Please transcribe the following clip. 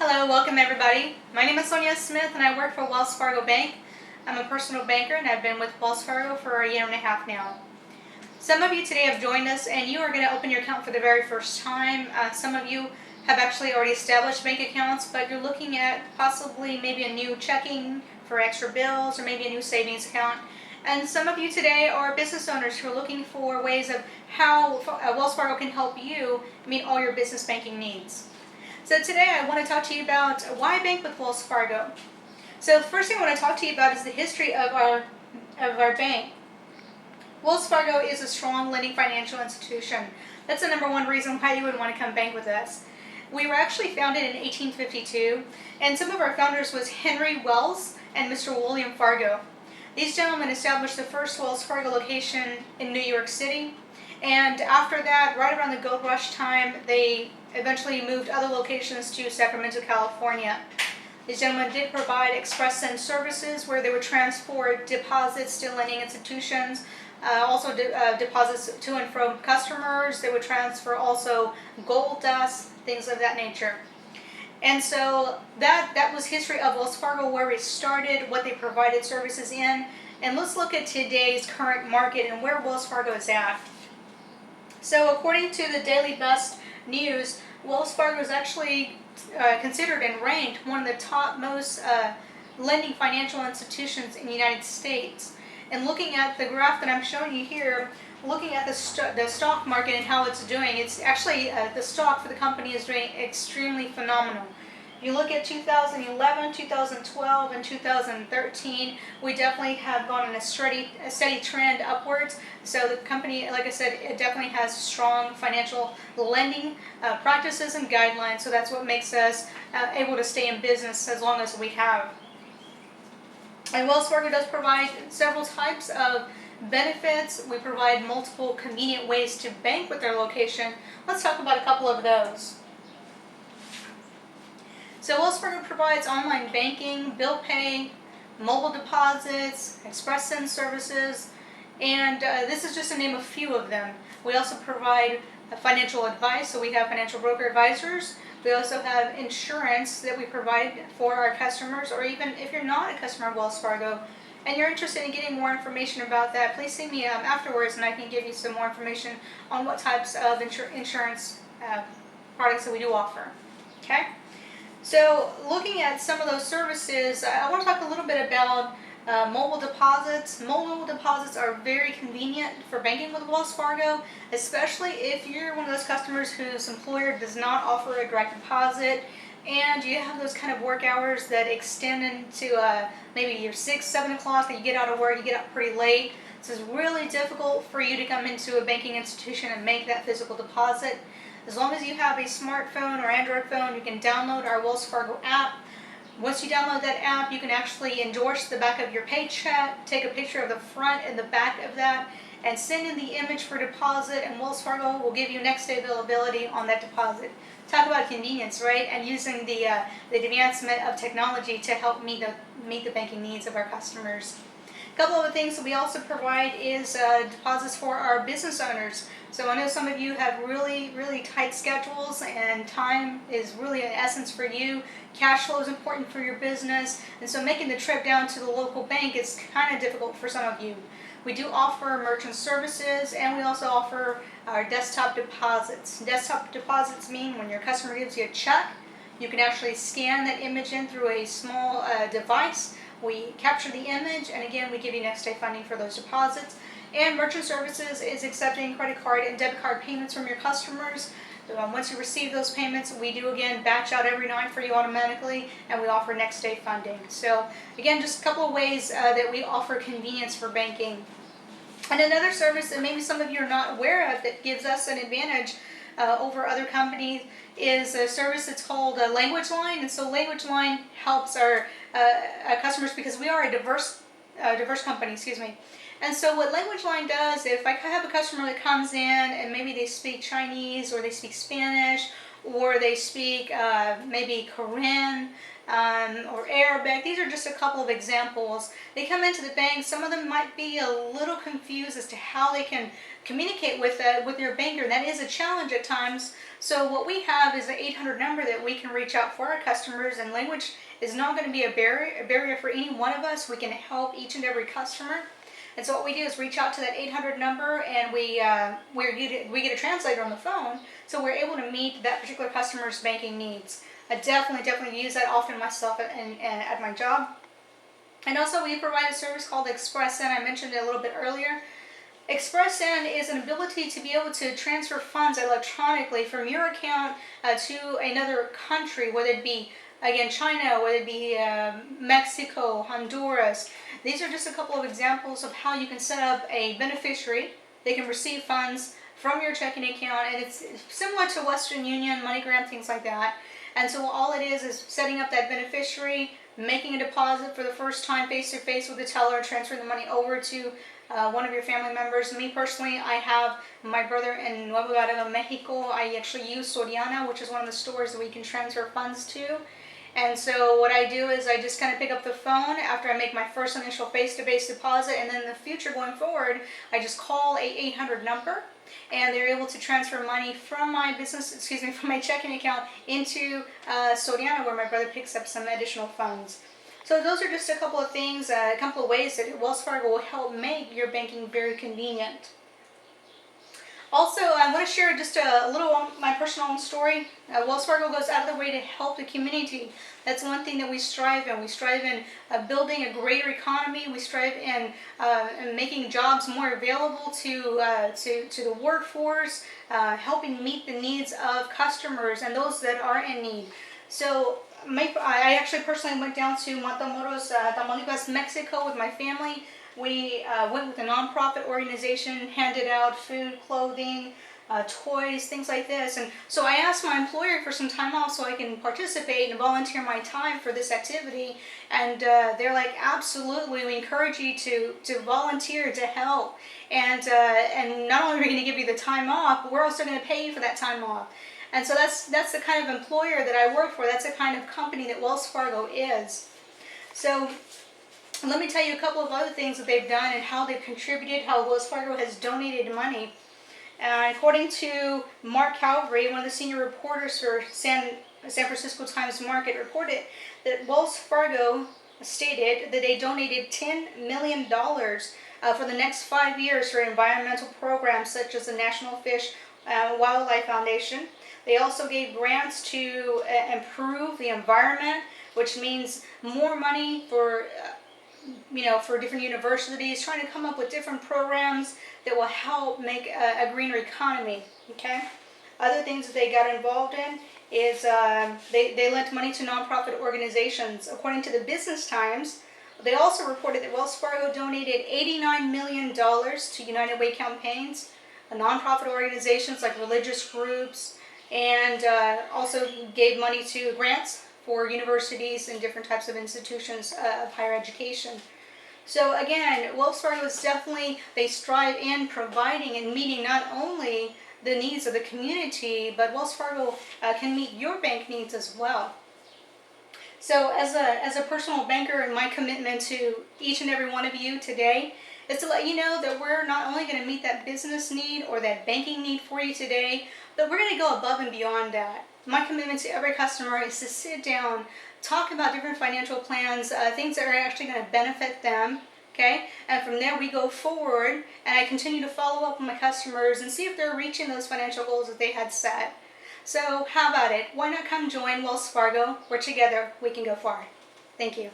Hello, welcome everybody. My name is Sonia Smith and I work for Wells Fargo Bank. I'm a personal banker and I've been with Wells Fargo for a year and a half now. Some of you today have joined us and you are going to open your account for the very first time. Some of you have actually already established bank accounts, but you're looking at possibly maybe a new checking for extra bills or maybe a new savings account. And some of you today are business owners who are looking for ways of how Wells Fargo can help you meet all your business banking needs. So today I want to talk to you about why bank with Wells Fargo. So the first thing I want to talk to you about is the history of our bank. Wells Fargo is a strong lending financial institution. That's the number one reason why you would want to come bank with us. We were actually founded in 1852, and some of our founders was Henry Wells and Mr. William Fargo. These gentlemen established the first Wells Fargo location in New York City, and after that, right around the gold rush time, they eventually moved other locations to Sacramento, California. These gentlemen did provide express send services where they would transport deposits to lending institutions, also deposits to and from customers. They would transfer also gold dust, things of that nature. And so that was history of Wells Fargo, where we started, what they provided services in. And let's look at today's current market and where Wells Fargo is at. So according to the Daily Best News, Wells Fargo is actually considered and ranked one of the top most lending financial institutions in the United States. And looking at the graph that I'm showing you here, looking at the stock market and how it's doing, it's actually the stock for the company is doing extremely phenomenal. If you look at 2011, 2012, and 2013, we definitely have gone on a steady trend upwards. So the company, like I said, it definitely has strong financial lending practices and guidelines. So that's what makes us able to stay in business as long as we have. And Wells Fargo does provide several types of benefits. We provide multiple convenient ways to bank with their location. Let's talk about a couple of those. So Wells Fargo provides online banking, bill pay, mobile deposits, express send services, and this is just to name a few of them. We also provide financial advice, so we have financial broker advisors. We also have insurance that we provide for our customers, or even if you're not a customer of Wells Fargo and you're interested in getting more information about that, please see me afterwards and I can give you some more information on what types of insurance products that we do offer. Okay? So looking at some of those services, I want to talk a little bit about mobile deposits. Mobile deposits are very convenient for banking with Wells Fargo, especially if you're one of those customers whose employer does not offer a direct deposit and you have those kind of work hours that extend into maybe your 6, 7 o'clock, and you get out of work, you get up pretty late. So it's really difficult for you to come into a banking institution and make that physical deposit. As long as you have a smartphone or Android phone, you can download our Wells Fargo app. Once you download that app, you can actually endorse the back of your paycheck, take a picture of the front and the back of that, and send in the image for deposit, and Wells Fargo will give you next day availability on that deposit. Talk about convenience, right? And using the advancement of technology to help meet the banking needs of our customers. A couple of the things that we also provide is deposits for our business owners. So I know some of you have really, really tight schedules and time is really an essence for you. Cash flow is important for your business, and so making the trip down to the local bank is kind of difficult for some of you. We do offer merchant services, and we also offer our desktop deposits. Desktop deposits mean when your customer gives you a check, you can actually scan that image in through a small device. We capture the image, and again, we give you next day funding for those deposits. And merchant services is accepting credit card and debit card payments from your customers. Once you receive those payments, we do again batch out every night for you automatically, and we offer next day funding. So again, just a couple of ways that we offer convenience for banking. And another service that maybe some of you are not aware of that gives us an advantage over other companies is a service that's called Language Line. And so Language Line helps our customers because we are a diverse company, And so what Language Line does, if I have a customer that comes in and maybe they speak Chinese or they speak Spanish or they speak maybe Korean or Arabic. These are just a couple of examples. They come into the bank. Some of them might be a little confused as to how they can communicate with your banker. That is a challenge at times. So what we have is an 800 number that we can reach out for our customers, and language is not going to be a barrier for any one of us. We can help each and every customer. And so what we do is reach out to that 800 number, and we get a translator on the phone, so we're able to meet that particular customer's banking needs. I definitely use that often myself at my job. And also we provide a service called ExpressN. I mentioned it a little bit earlier. ExpressN is an ability to be able to transfer funds electronically from your account to another country, whether it be, again, China, whether it be Mexico, Honduras. These are just a couple of examples of how you can set up a beneficiary. They can receive funds from your checking account, and it's similar to Western Union, MoneyGram, things like that. And so all it is setting up that beneficiary, making a deposit for the first time face-to-face with the teller, transferring the money over to one of your family members. Me personally, I have my brother in Nuevo Laredo, Mexico. I actually use Soriana, which is one of the stores that we can transfer funds to. And so what I do is I just kind of pick up the phone after I make my first initial face-to-face deposit, and then in the future going forward, I just call a 800 number, and they're able to transfer money from my from my checking account into Soriana, where my brother picks up some additional funds. So those are just a couple of things, a couple of ways that Wells Fargo will help make your banking very convenient. Also, I want to share just a little of my personal story. Wells Fargo goes out of the way to help the community. That's one thing that we strive in. We strive in building a greater economy. We strive in making jobs more available to the workforce, helping meet the needs of customers and those that are in need. So I actually personally went down to Matamoros, Tamaulipas, Mexico with my family. We went with a nonprofit organization, handed out food, clothing, toys, things like this. And so I asked my employer for some time off so I can participate and volunteer my time for this activity. And they're like, absolutely, we encourage you to volunteer, to help. And not only are we going to give you the time off, but we're also going to pay you for that time off. And so that's the kind of employer that I work for. That's the kind of company that Wells Fargo is. So let me tell you a couple of other things that they've done and how they've contributed, how Wells Fargo has donated money. According to Mark Calvary, one of the senior reporters for San Francisco Times Market, reported that Wells Fargo stated that they donated $10 million for the next 5 years for environmental programs such as the National Fish Wildlife Foundation. They also gave grants to improve the environment, which means more money for different universities, trying to come up with different programs that will help make a greener economy. Okay. Other things that they got involved in is they lent money to nonprofit organizations. According to the Business Times, they also reported that Wells Fargo donated $89 million to United Way campaigns, nonprofit organizations like religious groups, and also gave money to grants for universities and different types of institutions of higher education. So again, Wells Fargo is definitely, they strive in providing and meeting not only the needs of the community, but Wells Fargo can meet your bank needs as well. So as a personal banker, and my commitment to each and every one of you today is to let you know that we're not only going to meet that business need or that banking need for you today, but we're going to go above and beyond that. My commitment to every customer is to sit down, talk about different financial plans, things that are actually going to benefit them, okay? And from there we go forward, and I continue to follow up with my customers and see if they're reaching those financial goals that they had set. So how about it? Why not come join Wells Fargo? We're together. We can go far. Thank you.